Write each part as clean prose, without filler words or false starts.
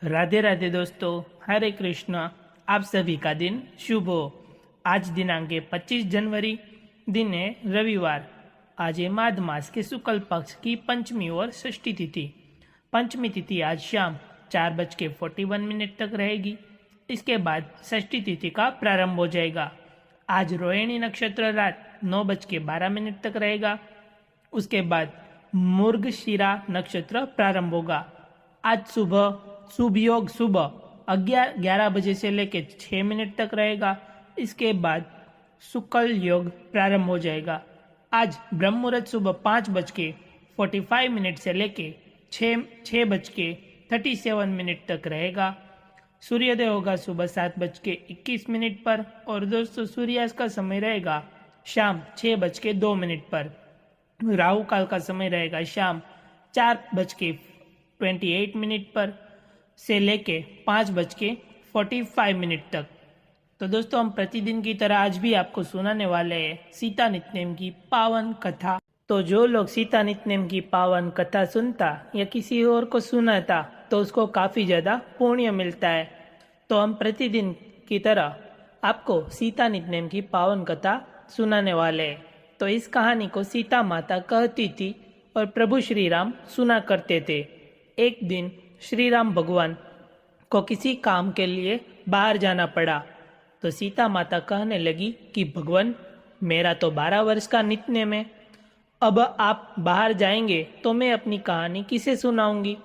राधे राधे दोस्तों, हरे कृष्ण। आप सभी का दिन शुभ हो। आज दिनांक 25 जनवरी, दिन है रविवार। आज है माघ मास के शुक्ल पक्ष की पंचमी और षष्ठी तिथि। पंचमी तिथि आज शाम 4:41 तक रहेगी। इसके बाद षष्ठी तिथि का प्रारंभ हो जाएगा। आज रोहिणी नक्षत्र रात 9:12 तक रहेगा। उसके बाद मृगशिरा नक्षत्र प्रारंभ होगा। आज सुबह शुभ योग सुबह 11 बजे से लेकर 6 तक रहेगा। इसके बाद शुक्ल योग प्रारंभ हो जाएगा। आज ब्रह्म मुहूर्त सुबह 5:45 से लेकर 6:37 तक रहेगा। सूर्योदय होगा सुबह 7:21 पर और दोस्तों सूर्यास्त का समय रहेगा शाम 6:02 पर। राहु काल का समय रहेगा शाम 4:28 पर से लेके 5:45 तक। तो दोस्तों हम प्रतिदिन की तरह आज भी आपको सुनाने वाले हैं सीता नित्यनेम की पावन कथा। तो जो लोग सीता नित्यनेम की पावन कथा सुनता या किसी और को सुनाता तो उसको काफ़ी ज़्यादा पुण्य मिलता है। तो हम प्रतिदिन की तरह आपको सीता नित्यनेम की पावन कथा सुनाने वाले हैं। तो इस कहानी को सीता माता कहती थी और प्रभु श्री राम सुना करते थे। एक दिन श्री राम भगवान को किसी काम के लिए बाहर जाना पड़ा तो सीता माता कहने लगी कि भगवान, मेरा तो 12 वर्ष का नित्यनेम है। अब आप बाहर जाएंगे तो मैं अपनी कहानी किसे सुनाऊंगी।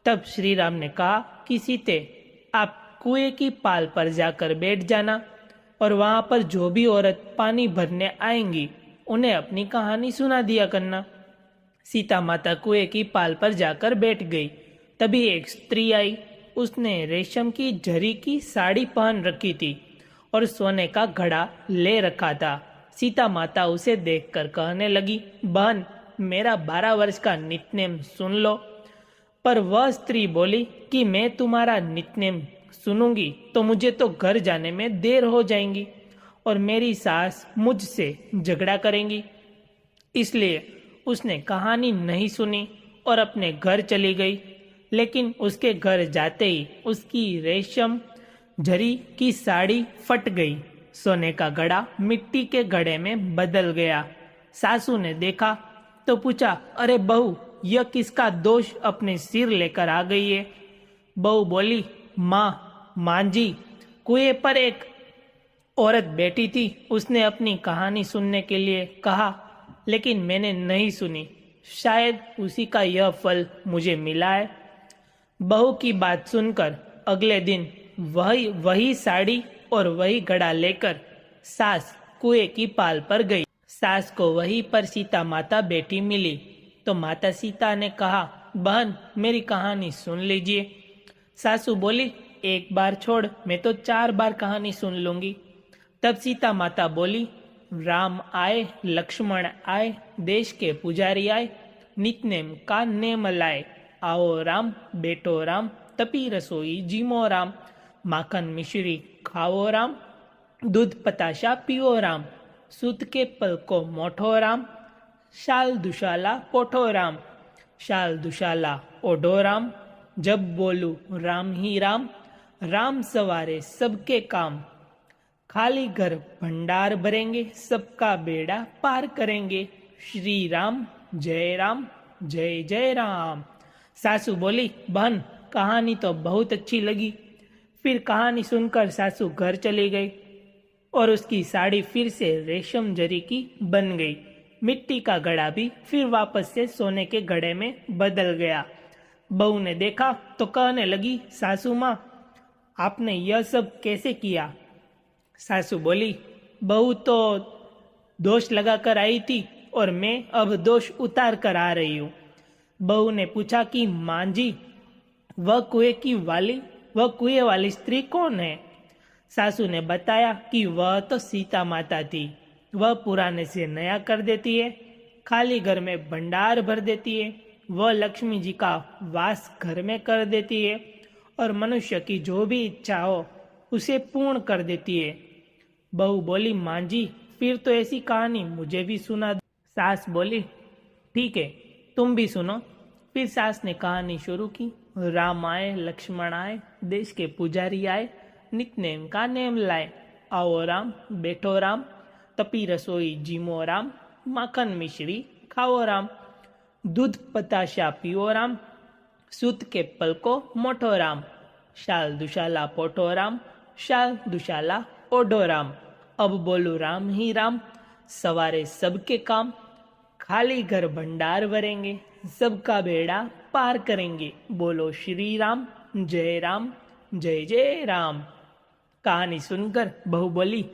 तब श्री राम ने कहा कि सीते, आप कुएं की पाल पर जाकर बैठ जाना और वहां पर जो भी औरत पानी भरने आएंगी उन्हें अपनी कहानी सुना दिया करना। सीता माता कुएं की पाल पर जाकर बैठ गई। तभी एक स्त्री आई। उसने रेशम की जरी की साड़ी पहन रखी थी और सोने का घड़ा ले रखा था। सीता माता उसे देखकर कहने लगी, बहन, मेरा 12 वर्ष का नित्यनेम सुन लो। पर वह स्त्री बोली कि मैं तुम्हारा नित्यनेम सुनूंगी तो मुझे तो घर जाने में देर हो जाएगी और मेरी सास मुझसे झगड़ा करेंगी। इसलिए उसने कहानी नहीं सुनी और अपने घर चली गई। लेकिन उसके घर जाते ही उसकी रेशम जरी की साड़ी फट गई। सोने का घड़ा मिट्टी के घड़े में बदल गया। सासू ने देखा तो पूछा, अरे बहू, यह किसका दोष अपने सिर लेकर आ गई है। बहू बोली, माँ जी, कुएं पर एक औरत बैठी थी। उसने अपनी कहानी सुनने के लिए कहा लेकिन मैंने नहीं सुनी। शायद उसी का यह फल मुझे मिला है। बहू की बात सुनकर अगले दिन वही साड़ी और वही घड़ा लेकर सास कुएं की पाल पर गई। सास को वहीं पर सीता माता बैठी मिली तो माता सीता ने कहा, बहन, मेरी कहानी सुन लीजिए। सासू बोली, एक बार छोड़, मैं तो 4 बार कहानी सुन लूंगी। तब सीता माता बोली, राम आए, लक्ष्मण आए, देश के पुजारी आए, नित्यनेम का नेम लाए। आओ राम, बेटो राम, तपी रसोई जीमो राम, माखन मिश्री खाओ राम, दूध पताशा पियो राम, सूत के पल को मोठो राम, शाल दुशाला पोठो राम, शाल दुशाला ओढ़ो राम, जब बोलू राम ही राम, राम सवारे सबके काम, खाली घर भंडार भरेंगे, सबका बेड़ा पार करेंगे, श्री राम जय राम, जय जय राम। सासू बोली, बहन, कहानी तो बहुत अच्छी लगी। फिर कहानी सुनकर सासू घर चली गई और उसकी साड़ी फिर से रेशम जरी की बन गई। मिट्टी का घड़ा भी फिर वापस से सोने के घड़े में बदल गया। बहू ने देखा तो कहने लगी, सासू माँ, आपने यह सब कैसे किया। सासू बोली, बहू तो दोष लगाकर आई थी और मैं अब दोष उतार कर आ रही हूँ। बहू ने पूछा कि माँ जी, वह कुएं वाली स्त्री कौन है। सासू ने बताया कि वह तो सीता माता थी। वह पुराने से नया कर देती है, खाली घर में भंडार भर देती है। वह लक्ष्मी जी का वास घर में कर देती है और मनुष्य की जो भी इच्छा हो उसे पूर्ण कर देती है। बहू बोली, माँ जी, फिर तो ऐसी कहानी मुझे भी सुना दो। सास बोली, ठीक है, तुम भी सुनो। फिर सास ने कहानी शुरू की। राम आए लक्ष्मण आए देश के पुजारी आए नितनेम का नेम लाए। आओ राम बैठो राम तपी रसोई जीमो राम माखन मिश्री खाओ राम। दूध पताशा पियो राम सूत के पल को मोटो राम। शाल दुशाला पोटो राम शाल दुशाला ओढ़ो राम। अब बोलू राम ही राम सवारे सबके काम। खाली घर भंडार भरेंगे सबका बेड़ा पार करेंगे। बोलो श्री राम जय जय राम। कहानी सुनकर बहू बोली,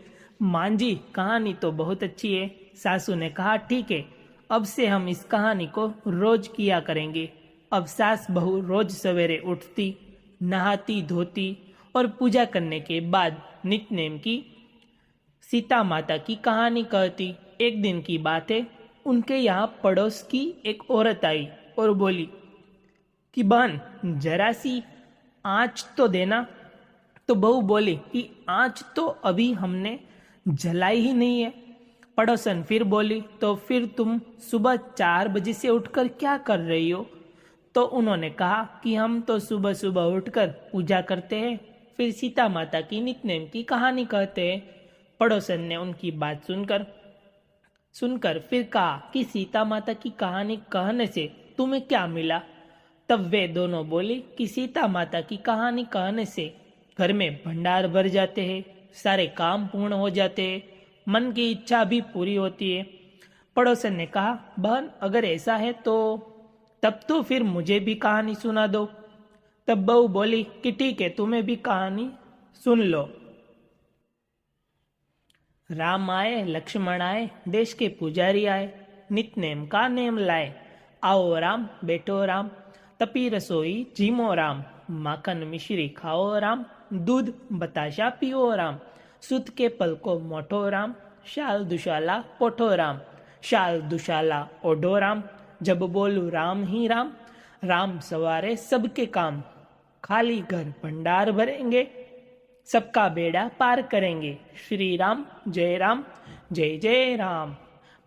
मां जी कहानी तो बहुत अच्छी है। सासू ने कहा, ठीक है, अब से हम इस कहानी को रोज किया करेंगे। अब सास बहू रोज सवेरे उठती, नहाती धोती और पूजा करने के बाद नितनेम की सीता माता की कहानी कहती। एक दिन की बात है, उनके यहाँ पड़ोस की एक औरत आई और बोली कि बहन जरा सी आँच तो देना। तो बहू बोली कि आँच तो अभी हमने जलाई ही नहीं है। पड़ोसन फिर बोली, तो फिर तुम सुबह 4 बजे से उठकर क्या कर रही हो? तो उन्होंने कहा कि हम तो सुबह सुबह उठकर पूजा करते हैं, फिर सीता माता की नितनेम की कहानी कहते हैं। पड़ोसन ने उनकी बात सुनकर फिर कहा कि सीता माता की कहानी कहने से तुम्हें क्या मिला? तब वे दोनों बोली कि सीता माता की कहानी कहने से घर में भंडार भर जाते हैं, सारे काम पूर्ण हो जाते हैं, मन की इच्छा भी पूरी होती है। पड़ोसन ने कहा, बहन अगर ऐसा है तो तब तो फिर मुझे भी कहानी सुना दो। तब बहू बोली कि ठीक है, तुम्हें भी कहानी सुन लो। राम आए लक्ष्मण आए देश के पुजारी आए नितनेम का नेम लाए। आओ राम बैठो राम तपी रसोई जीमो राम माखन मिश्री खाओ राम। दूध बताशा पियो राम सूत के पल को मोटो राम। शाल दुशाला पोठो राम शाल दुशाला ओढ़ो राम। जब बोलू राम ही राम राम सवारे सबके काम। खाली घर भंडार भरेंगे सबका बेड़ा पार करेंगे। श्री राम जय जय राम।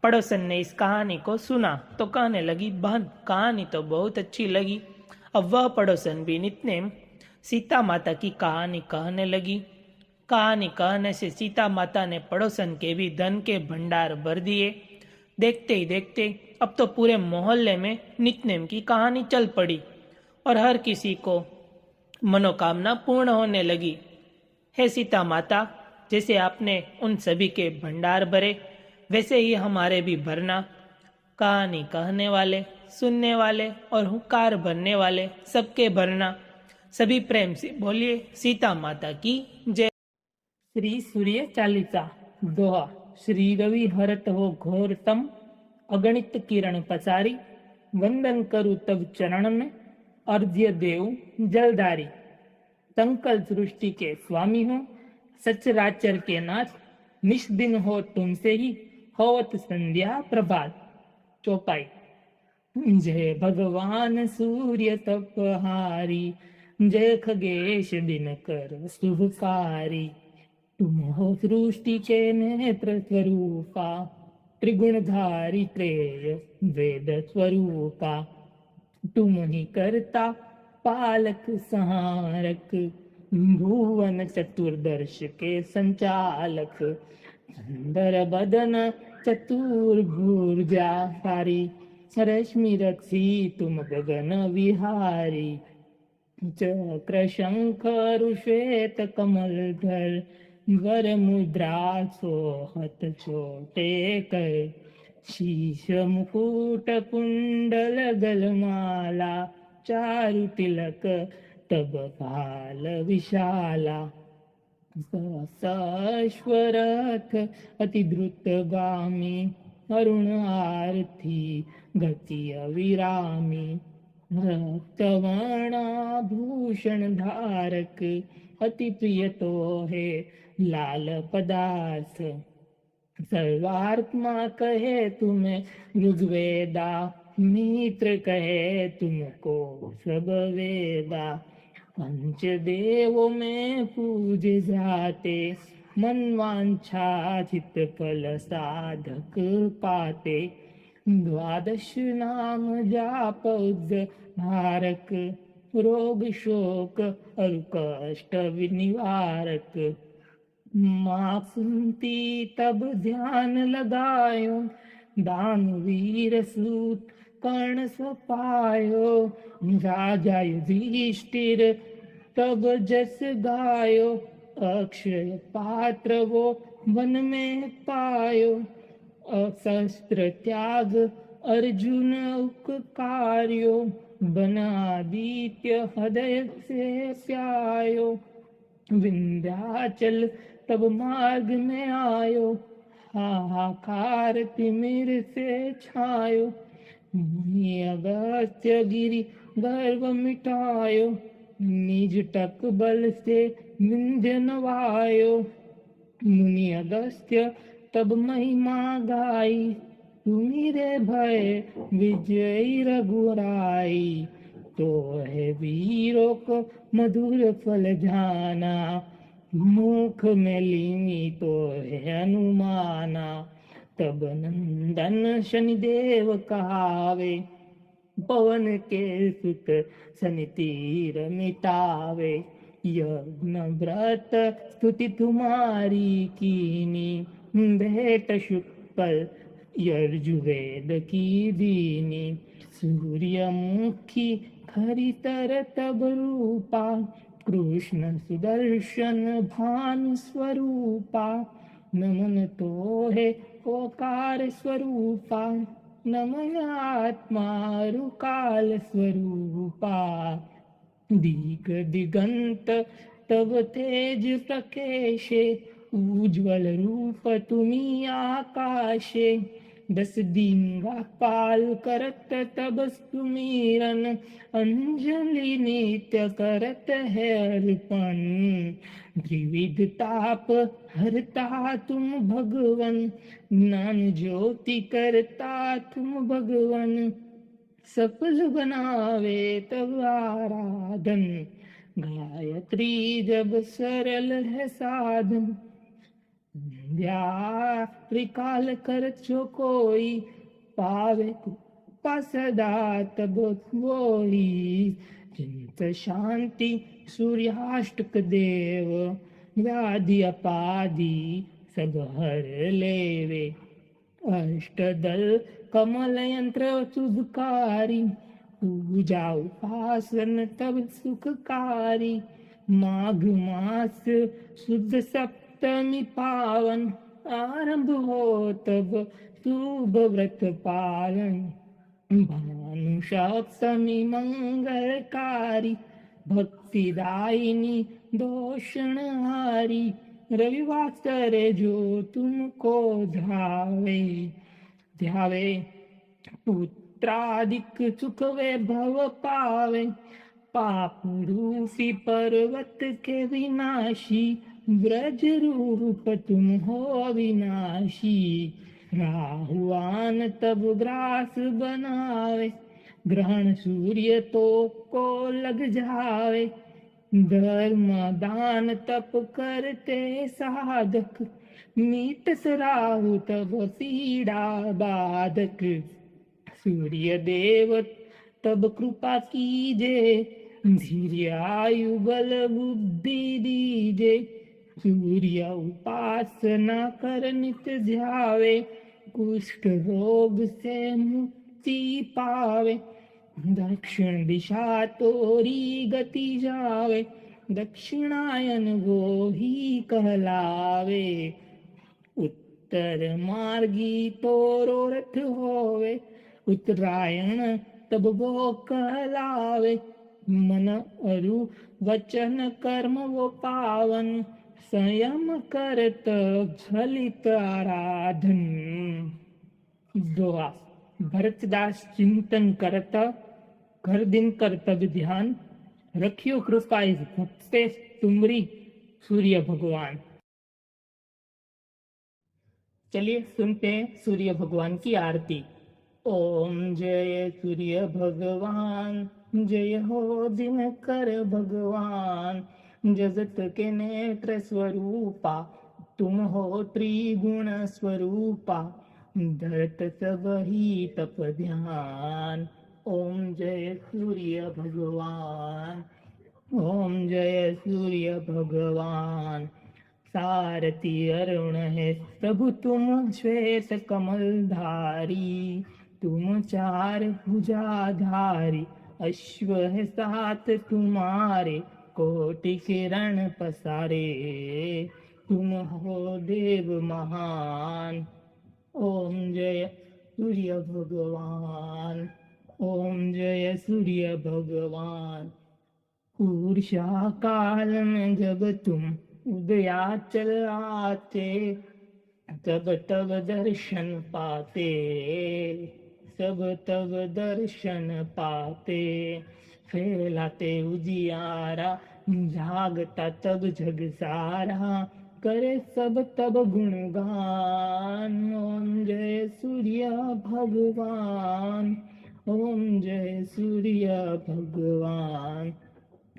पड़ोसन ने इस कहानी को सुना तो कहने लगी, बहन कहानी तो बहुत अच्छी लगी। अब वह पड़ोसन भी नितनेम सीता माता की कहानी कहने लगी। कहानी कहने से सीता माता ने पड़ोसन के भी धन के भंडार भर दिए। देखते ही देखते अब तो पूरे मोहल्ले में नितनेम की कहानी चल पड़ी और हर किसी को मनोकामना पूर्ण होने लगी। हे सीता माता, जैसे आपने उन सभी के भंडार भरे वैसे ही हमारे भी भरना। कहानी कहने वाले, सुनने वाले और हुंकार भरने वाले सबके भरना। सभी प्रेम से बोलिए सीता माता की जय। श्री सूर्य चालीसा दोहा। श्री रवि हरत हो घोर तम अगणित किरण पसारी। वंदन करु तब चरण में अर्घ्य देव जलधारी। संकल सृष्टि के स्वामी हो सचराचर के नाथ। निष्दिन हो तुमसे ही होवत संध्या प्रभात। चौपाई। जय भगवान सूर्य तपहारी जय खगेश दिनकर शुभकारी। तुम हो सृष्टि के नेत्र स्वरूपा त्रिगुणधारी त्रेय वेद स्वरूपा। तुम ही करता पालक संहारक भुवन चतुर्दर्श के संचालक। सुंदर बदन चतुर्भुजाकारी रश्मि रक्षी तुम गगन विहारी। चक्र शंख श्वेत कमलधर वर मुद्रा सोहत छोटे कर। शीश मुकुट कुंडल गलमाला चारु तिलक तब काल विशाला। सश्वरथ अति द्रुतगामी अरुण आरती गति अविरामी। रक्तवर्णाभूषण धारक अति प्रिय तो है लाल पदार्थ। सर्वात्मा कहे तुम्हें ऋग्वेदा मित्र कहे तुमको सब वेदा। पंच देवों में पूजे जाते मनवांछाचित फल साधक पाते। द्वादश नाम जाप धारक रोग शोक और कष्ट निवारक। माँ सुनती तब ध्यान लगायो, दानवीर सूत कर्ण सो पायो। राजा युधिष्ठिर तब जस गायो, अक्षय पात्र वो वन में पायो। शस्त्र त्याग अर्जुन उपकार्यो, बनादित्य हृदय से प्यायो। विंध्याचल तब मार्ग में आयो, हाहाकार तिमिर से छायो। मुनि अगस्त्य गिरि गर्व मिटायो, निज टक बल से विंध्य नवायो। मुनि अगस्त्य तब महिमा गाई, तुम्हारे भय विजयी रघुराई। तो है वीरों को मधुर फल जाना, मुख में लीनी तो है अनुमाना। तब नंदन शनिदेव कहावे, पवन के सुत शनि तीर मिटावे। यज्ञ व्रत स्तुति तुम्हारी कीनी, भेंट शुक्ल यजुर्वेद की दीनी। सूर्यमुखी खरितर तब रूपा, कृष्ण सुदर्शन भानु स्वरूपा। नमन तो है ओकार स्वरूपा, नमन आत्मा रुकाल स्वरूपा। दिग दिगंत तब तेज प्रकेशे, उज्ज्वल रूप तुम्ही आकाशे। 10 दिंगा पाल करत तब सुमिरन, अंजलि नित्य करत है अर्पण। त्रिविध ताप हरता तुम भगवन, ज्ञान ज्योति करता तुम भगवन। सफल बनावे तब आराधन, गायत्री जब सरल है साधन। त्रिकाल कर जो कोई, पावे कृपा सदा तब होई। चिंत शांति सूर्याष्टक देव, व्याधि अपाधि सब हर लेवे। अष्टदल कमल यंत्र शुभकारी, पूजा उपासन तब सुखकारी। माघ मास शुद्ध सप्तमी पावन, आरंभ हो तब शुभ व्रत पालन। भानु सप्तमी मंगलकारी, भक्तिदायिनी दोषणहारी। रविवार करे जो तुमको ध्यावे, ध्यावे पुत्रादिक सुख वैभव पावे। पाप रूपी पर्वत के विनाशी, ब्रज रूप तुम हो विनाशी। राहुआन तब ग्रास बनावे, ग्रहण सूर्य तो को लग जावे। धर्म दान तप करते साधक, मीत राहु तब पीड़ा बाधक। सूर्य देव तब कृपा कीजे, धीर्य आयु बल बुद्धि दीजे। सूर्य उपासना कर नित ध्यावे, कुष्ठ रोग से मुक्ति पावे। दक्षिण दिशा तोरी गति जावे, दक्षिणायन वो ही कहलावे। उत्तर मार्गी तोरो रथ होवे, उत्तरायण तब वो कहलावे। मन अरु वचन कर्म वो पावन, संयम करत झलित आराधन। दोहा। भरतदास चिंतन करता, घर दिन कर्तव्य ध्यान। रखियो कृपा इस भक्त से तुमरी, सूर्य भगवान। चलिए सुनते हैं सूर्य भगवान की आरती। ओम जय सूर्य भगवान, जय हो दिनकर भगवान। जगत के नेत्र स्वरूपा, तुम हो त्रिगुण स्वरूपा। धरत सब ही तप ध्यान, ओम जय सूर्य भगवान। ओम जय सूर्य भगवान। सारथी अरुण है प्रभु तुम श्वेत कमलधारी। तुम चार भुजाधारी अश्व है सात तुम्हारे। कोटि किरण पसारे तुम हो देव महान। ओम जय सूर्य भगवान। ओम जय सूर्य भगवान। उषा काल में जब तुम उदयाचल आते तब तब दर्शन पाते। सब तब दर्शन पाते। फैलाते उजियारा जागता तब जग सारा। करे सब तब गुणगान। ओम जय सूर्य भगवान। ओम जय सूर्य भगवान।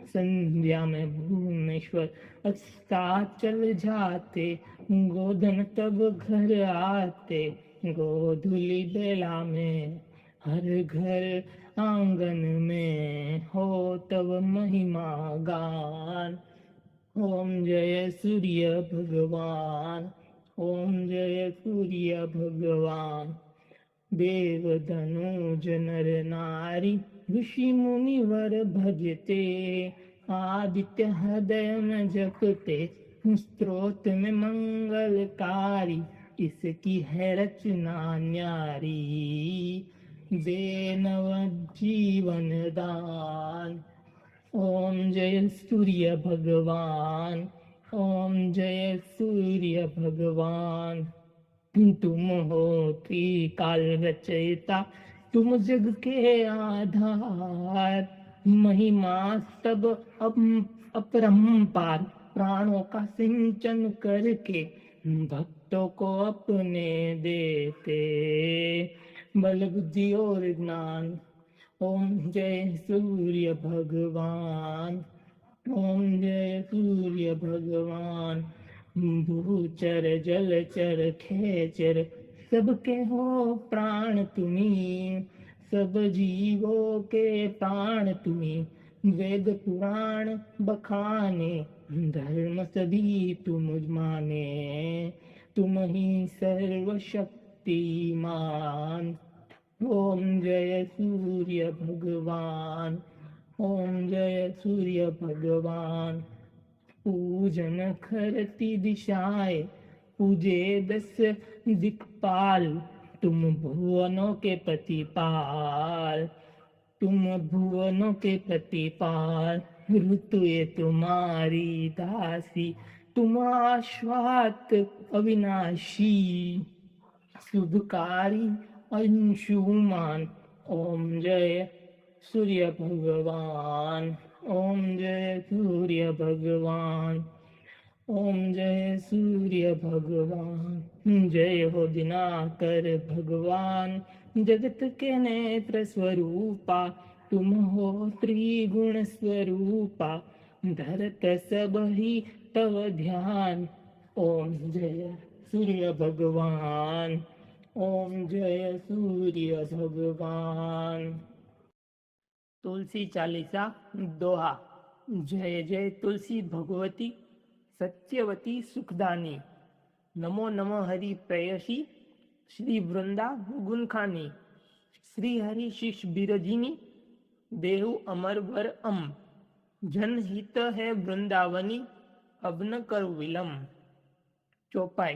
संध्या में भुवनेश्वर अस्ताचल जाते। गोधन तब घर आते। गोधुली बेला में हर घर आंगन में हो तब महिमा गान। ओम जय सूर्य भगवान। ओम जय सूर्य भगवान। देव धनुज नर नारी ऋषि मुनिवर भजते। आदित्य हृदय में जपते स्त्रोत में मंगलकारी। इसकी है रचना न्यारी दे नव जीवन दान। ओम जय सूर्य भगवान। ओम जय सूर्य भगवान। तुम हो त्रिकाल रचयिता तुम जग के आधार। महिमा तब अपरंपार प्राणों का सिंचन करके भक्तों को अपने देते बल बुद्धि और ज्ञान। ओम जय सूर्य भगवान। ओम जय सूर्य भगवान। भूचर जलचर खेचर सबके हो प्राण तुम्ही। सब जीवों के प्राण तुम्ही। वेद पुराण बखाने धर्म सभी तुम माने। तुम ही सर्वशक्तिमान। ओम जय सूर्य भगवान। ओम जय सूर्य भगवान। पूजन करती दिशाएं पूजे 10 दिक्पाल। तुम भुवनों के प्रतिपाल। तुम भुवनों के प्रतिपाल। ऋतु ये तुम्हारी दासी। तुम आश्वात अविनाशी शुभकारी अंशुमान। ओम जय सूर्य भगवान। ओम जय सूर्य भगवान। ओम जय सूर्य भगवान। जय हो दिनाकर भगवान। जगत के नेत्र स्वरूपा तुम हो त्रिगुण स्वरूपा। धरत सब ही तव ध्यान। ओम जय सूर्य भगवान। ओम जय सूर्य भगवान। तुलसी चालीसा दोहा। जय जय तुलसी भगवती सत्यवती सुखदानी। नमो नमो हरि प्रेयसी श्री वृंदा गुणखानी। श्री हरि शिष बिरजिनी देहु अमर वर अम। जनहित है वृंदावनी अब न कर विलम। चौपाई।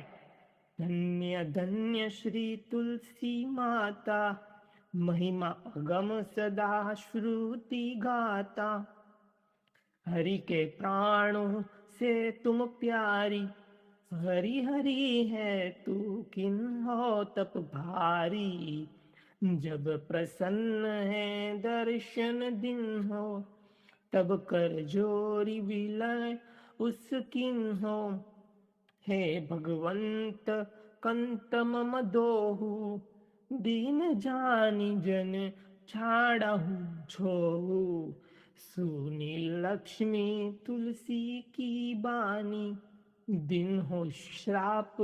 धन्य धन्य श्री तुलसी माता। महिमा अगम सदा श्रुति गाता। हरि के प्राणों से तुम प्यारी। हरि हरि है तू किन हो तप भारी। जब प्रसन्न है दर्शन दिन हो। तब कर जोरी विलय उस किन हो। हे भगवंत कंत मम दोहु। दीन जानी जन छाड़हु छोहु। सुनी लक्ष्मी तुलसी की बानी। दिन हो श्राप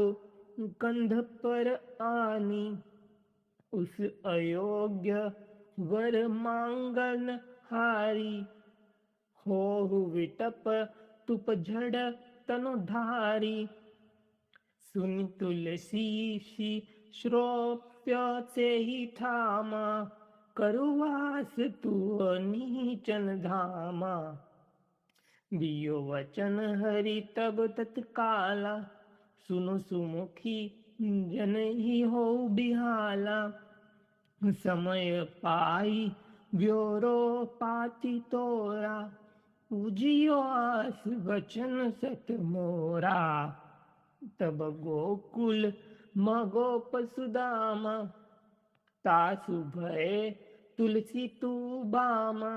गंध पर आनी। उस अयोग्य वर मांगन हारी। हो विटप तुप झड़ तनु धारी। सुनि तुलसी श्रोप्य ही ठामा। करुवास तू नीचन धामा। दियो वचन हरि तब तत्काला। सुनु सुमुखी जन ही हो बिहाला। समय पाई ब्योरो पाती तोरा। उजियो आस वचन सत मोरा। तब गोकुल मगोप सुदामा। तासु भय तुलसी तू बामा।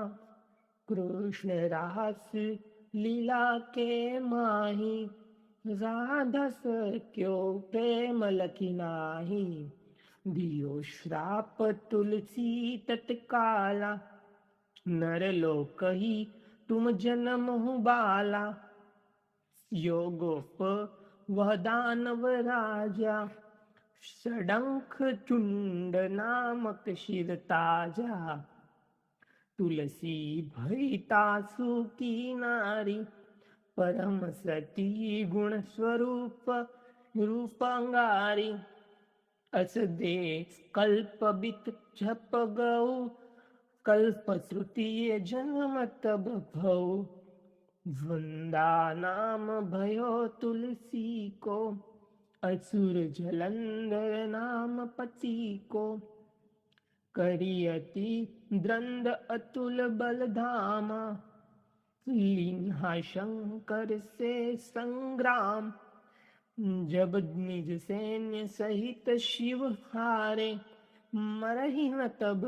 कृष्ण रास लीला के माही। राधा सर क्यों प्रेम लखी नाही। दियो श्राप तुलसी तत्काला। नर लोक ही तुम जन्म हूँ बाला। यो गोप वह दानव राजा। षडंख चुंड नामक शिर ताजा। तुलसी भई तासु की नारी। परम सती गुण स्वरूप रूपांगारी। अस दे कल्प बित झप गऊ। कल्प श्रुति जन्म तब भऊ। वृंदा नाम भयो तुलसी को। असुर जलंधर नाम पति को। करियति द्रंद अतुल बलधामा। लीन्हा शंकर से संग्राम। जब निज सैन्य सहित शिव हारे। मरहि न तब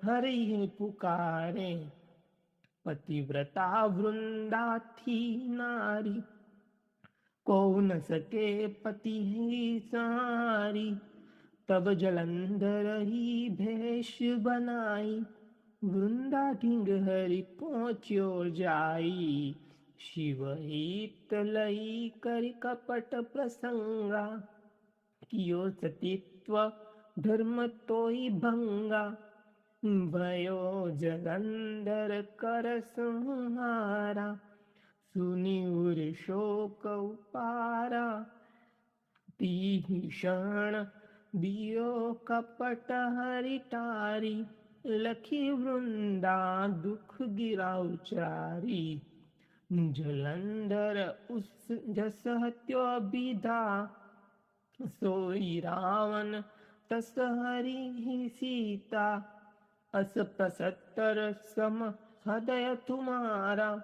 हर ही पुकारे। पतिव्रता वृंदा थी नारी। को न सके पति ही सहारी। तब जलंधर ही भेष बनाई। वृंदा ढिंग हरि पहुँच्यो जाई। शिव हित लई कर कपट प्रसंगा। कियो सतीत्व धर्म तोई भंगा। भयो जलंधर कर संहारा। सुनि उर शोक उपारा। तीहि क्षण दियो कपट हरि टारी। लखी वृंदा दुख गिरा उचारी। जलंधर उस जस हत्यो विधा। सोई रावण तस हरि ही सीता। अस प्रसत्तर सम हृदय तुम्हारा।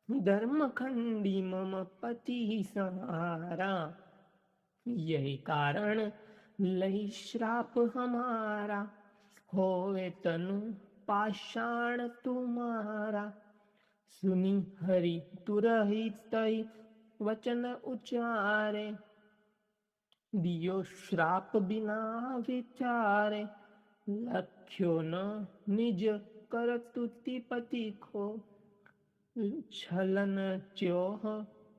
धर्म खंडी मम पति संहारा। यही कारण लई श्राप हमारा। होवे तनु पाषाण तुम्हारा। सुनि हरि तुरहित वचन उचारे। दियो श्राप बिना विचारे। लख्यो न निज कर तुति पति को। छलन च्योह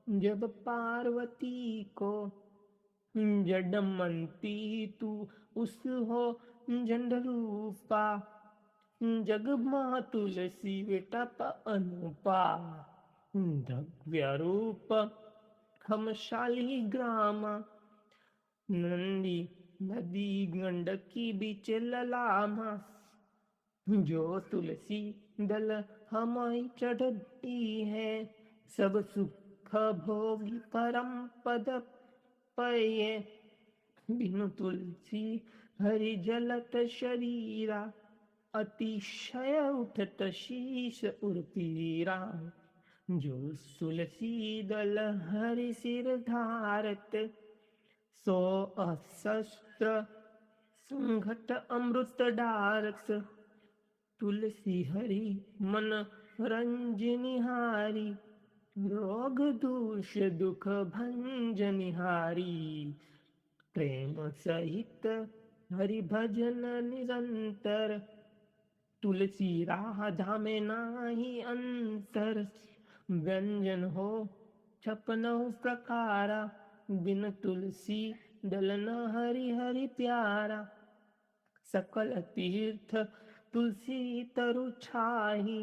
जब पार्वती को। जडमंती तू उस हो झंड रूपा। जग माँ तुलसी विटप अनुपा। दव्य रूप हम शालिग्रामा। नंदी नदी गंडकी बीच ललामा। जो तुलसी दल हमारी चढ़ती है। सब सुख भोगी परम पद पये। बिनु तुलसी हरि जलत शरीरा। अतिशय उठत शीश उर्पीरा। जो तुलसी दल हरि सिर धारत। सो अशस्त्र संघट अमृत डारत। तुलसी हरि मन रंजनिहारी। रोग दूष दुख भंजनिहारी। प्रेम सहित हरि भजन निरंतर। तुलसी राधा में नाही अंतर। व्यंजन हो छपनहु प्रकारा। बिन तुलसी दल न हरि हरि प्यारा। सकल तीर्थ तुलसी तरु छाही,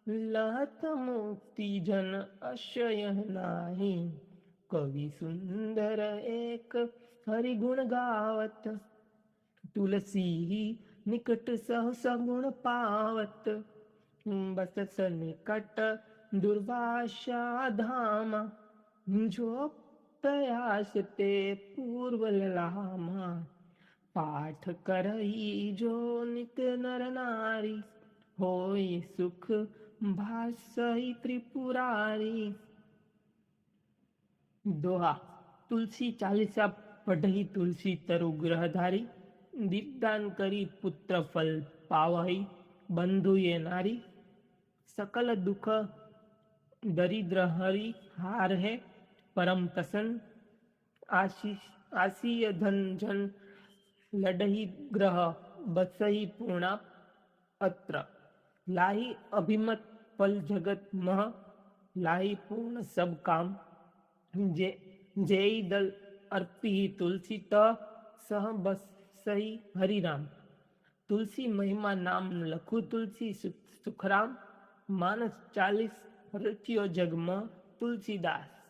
लहत मुक्ति जन अशय नाही। कवि सुंदर एक हरिगुण गावत, तुलसी निकट सहस गुण पावत। बसत निकट दुर्वासा धामा, जो प्रयास ते पूर्व लामा। पाठ करई जो नित नर नारी, होय सुख भासई त्रिपुरारी। दोहा। तुलसी चालीसा पढ़ई तुलसी तरु ग्रहधारी, दीपदान करी पुत्र फल पावई, बंधु ये नारी। सकल दुख दरिद्र हरि हार है, परम प्रसन्न आशीष आसीय धन जन। लडही ग्रह बसही पूर्णा अत्र, लाही अभिमत फल जगत मह। लाही पूर्ण सब काम, जेई दल अर्पी तुलसी त। सह बस सही हरि राम। तुलसी महिमा नाम लखु तुलसी सुखराम। मानस 40 रचियो जग में तुलसीदास।